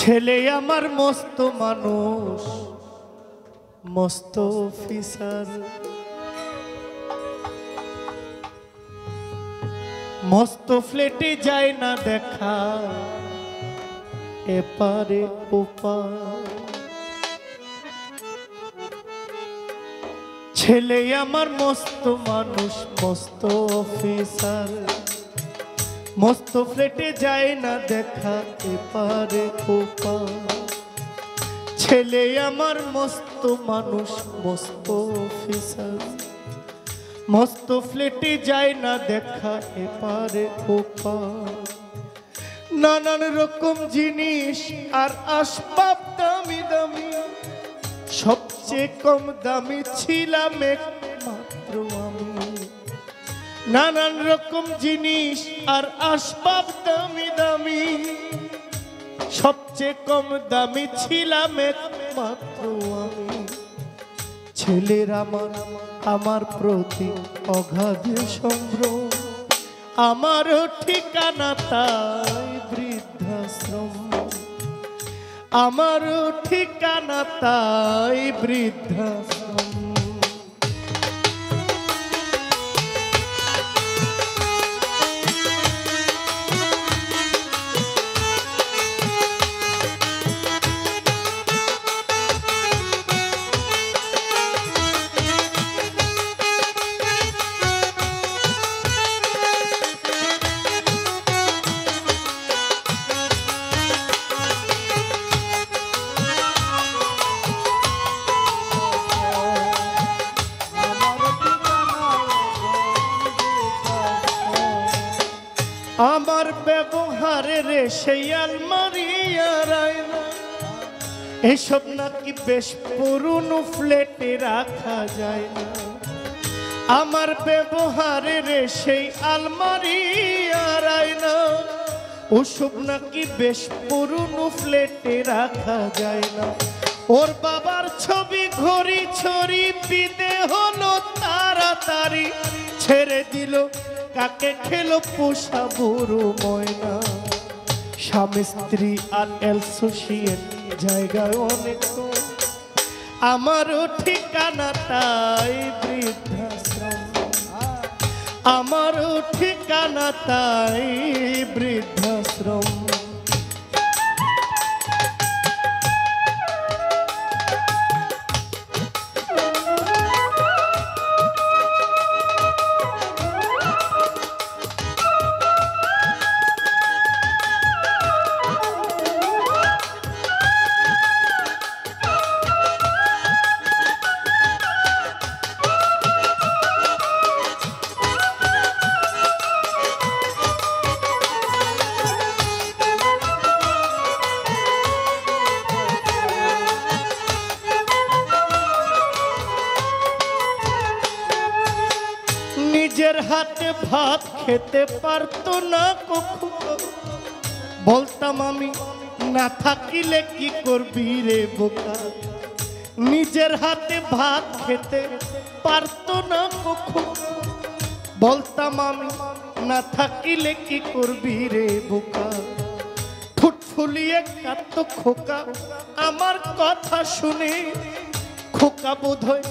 ছেলে আমার মস্ত মানুষ, মস্ত অফিসার, মস্ত ফ্লেটে যায় না দেখা এপারে ওপার। ছেলে আমার মস্ত মানুষ, মস্ত অফিসার, মস্ত ফ্লেটে যায় না দেখা এপারে ওপার। ছেলে আমার মস্ত মানুষ, মস্ত অফিসার, মস্ত ফ্লেটে যায় না দেখা এপারে ওপার। নানান রকম জিনিস আর আসবাব দামি দামি, সবচেয়ে কম দামি ছিলাম একমাত্র আমি। নানান রকম জিনিস আর আসবাব দামি দামি, সবচেয়ে কম দামি ছিলাম একমাত্র আমি। ছেলের আমার প্রতি অগাধ সম্ভ্রম, আমারও ঠিকানা তাই বৃদ্ধাশ্রম, আমারও ঠিকানা তাই বৃদ্ধাশ্রম। আমার ব্যবহারের সেই আলমারি আর আয়না, এসব নাকি বেশ পুরনো ফ্ল্যাটে রাখা যায় না। আমার ব্যবহারের সেই আলমারি আর আয়না, ওসব নাকি বেশ পুরনো ফ্ল্যাটে রাখা যায় না। ওর বাবার ছবি ঘড়ি ছড়ি বিদে হলো তাড়াতাড়ি, ছেড়ে দিল কাকে খেলো পোষা বুড়ো ময়না। স্বামী স্ত্রী আর অ্যাসোসিয়েট জায়গায় অনেক, আমারও ঠিকানা তাই বৃদ্ধাশ্রম, আমারও ঠিকানা তাই বৃদ্ধাশ্রম। নিজের হাতে ভাত খেতে পারতো না কখনো, বলতাম আমি না থাকিলে কি করবি রে বোকা। নিজের হাতে ভাত খেতে পারতো না কখনো, বলতাম আমি না থাকিলে কি করবি রে বোকা। ঠোঁট ফুলিয়ে কাঁদতো খোকা আমার কথা শুনে, খোকা বোধহয়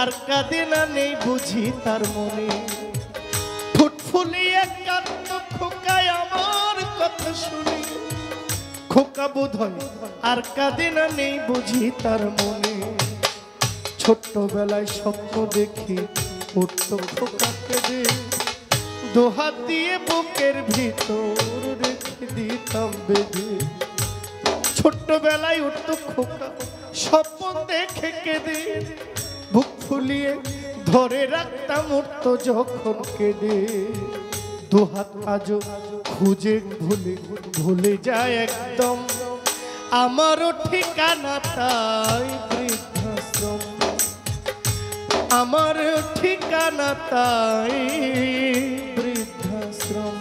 আর কাঁদে না, নেই বুঝি তার মনে। ঠোঁট ফুলিয়ে কাঁদতো খোকায় আমার কথা শুনে, খোকা বোধহয় আর কাঁদে না, নেই বুঝি তার মনে। ছোট্টবেলায় স্বপ্ন দেখি উঠতো খোকা কেঁদে, দোহাত দিয়ে বুকের ভিতর রেখে দিতাম বেঁধে। ছোট্টবেলায় উঠতো খোকা স্বপ্ন দেখে কেঁদে, বুক ফুলিয়ে ধরে রাখতাম উঠতো যখন কেঁদে। দুহাত আজও খুঁজে ভুলে যায় একদম, আমারও ঠিকানা তাই বৃদ্ধাশ্রম, আমারও ঠিকানা তাই বৃদ্ধাশ্রম।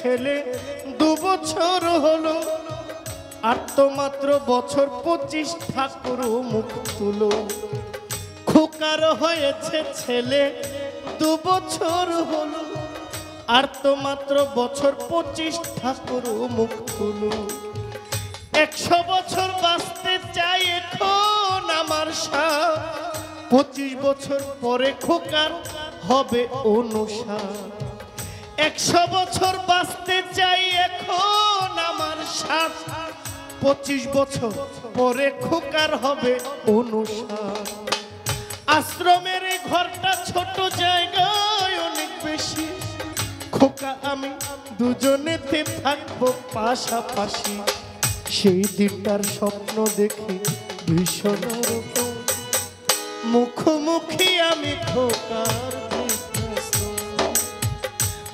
ছেলে 2 বছর হলো, আর তো মাত্র বছর 25 ঠাকুর মুখ তুলো। খোকার হয়েছে ছেলে 2 বছর হলো, আর তো মাত্র বছর 25 ঠাকুর মুখ তুলো। 100 বছর বাঁচতে চাই এখন আমার সাথ, 25 বছর পরে খোকার হবে 59। 100 বছর বাঁচতে চাই এখন আমার সাথ, 25 বছর পরে খোকার হবে 59। আশ্রমের এই ঘরটা ছোট, জায়গায় অনেক বেশি, খোকা আমি দুজনেতে থাকবো পাশাপাশি। সেই দিনটার স্বপ্ন দেখি ভীষণ রকম, মুখোমুখি আমি খোকার বৃদ্ধাশ্রম,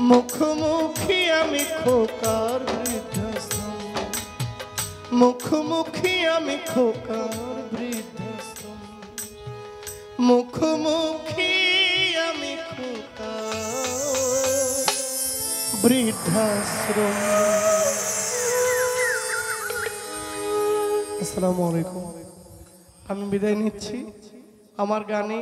মুখোমুখি আমি খোকার বৃদ্ধাশ্রম, মুখোমুখি আমি খোকার বৃদ্ধাশ্রম, মুখোমুখি আমি খোকার বৃদ্ধাশ্রম। আসসালামু আলাইকুম। আমি বিদায় নিচ্ছি। আমার গানে